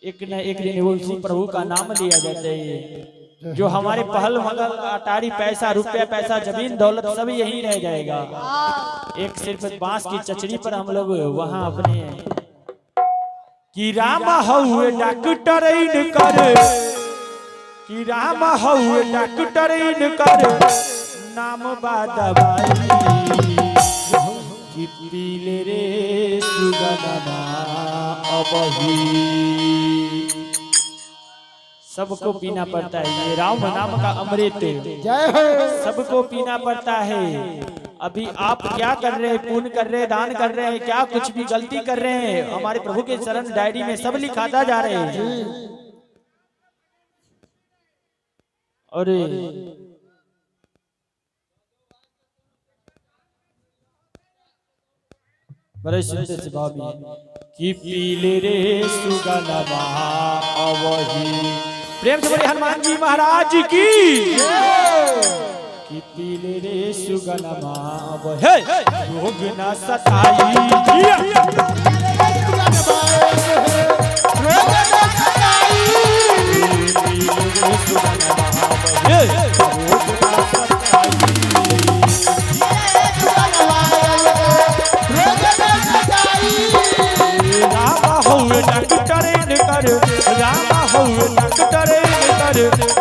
एक न एक दिन वो उसी प्रभु का नाम लिया जाता है। जो हमारे पहल मगल अटारी पैसा रुपया पैसा जमीन दौलत सब यही रह जाएगा। एक सिर्फ बांस की चचड़ी पर हम लोग वहां अपने कि राम हुए डॉक्टर कर कि राम हुए डॉक्टर कर नाम बादबाई कि पीले रे सुगनमा अबही। सबको पीना पड़ता है, ये राम नाम का अमृत सबको पीना पड़ता है। अभी आप क्या कर रहे हैं, पुण्य कर रहे हैं, दान कर रहे हैं, क्या कुछ भी गलती कर रहे हैं, हमारे प्रभु के चरण डायरी में सब लिखाता जा रहे हैं। और बड़े सुंदर से भावी कि पीले रे सुगनमा अवही। प्रेम से बोले हनुमान जी महाराज की कि पीले रे सुगनमा अवही रोग न सताई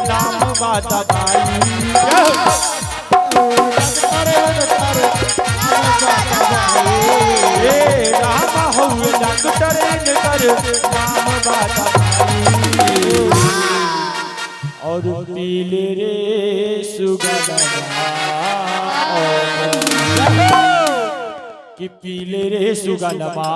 नाम बादबाई राम हुए डॉक्टर कर नाम बादबाई और पीले रे सुगनमा कि पीले रे सुगनमा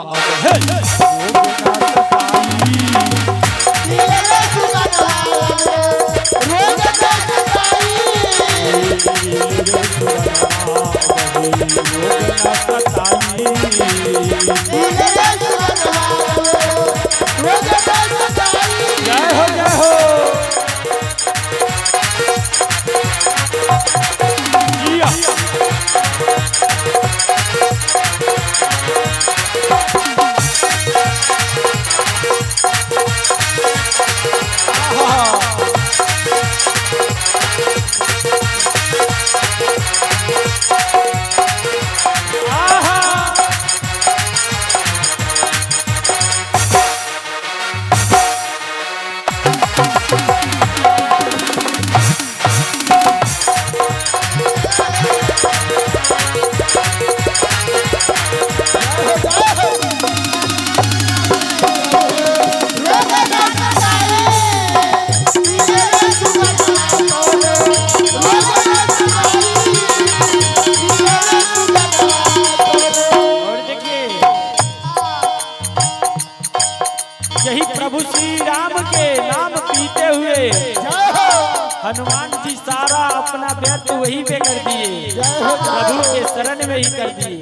हनुमान जी सारा अपना व्यर्थ वही पे कर दिए, प्रभु के शरण में ही कर दिए।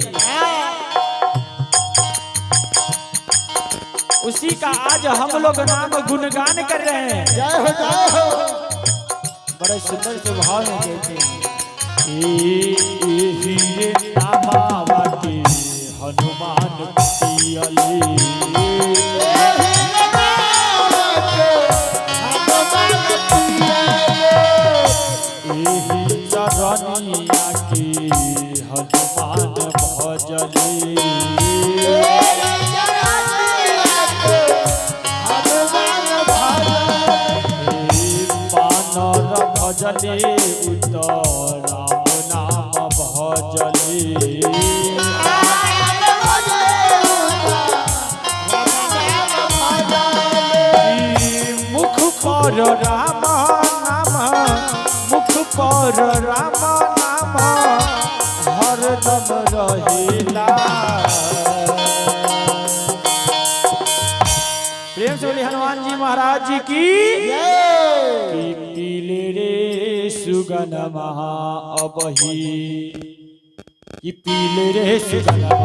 उसी का आज हम लोग नाम गुणगान कर रहे हैं। जय हो जय हो। बड़े सुंदर से भाव में कहते हैं नामावा के हनुमान पियले चरनिया के हनुमान भजले बानर भजले उतर राम नाम भजले मुख पर राम नाम मुख पर राम नाम हरदम रहेला। प्रेम से बोले हनुमान जी महाराज जी की पीले रे सुगनमा अबही कि पीले रे सुगनमा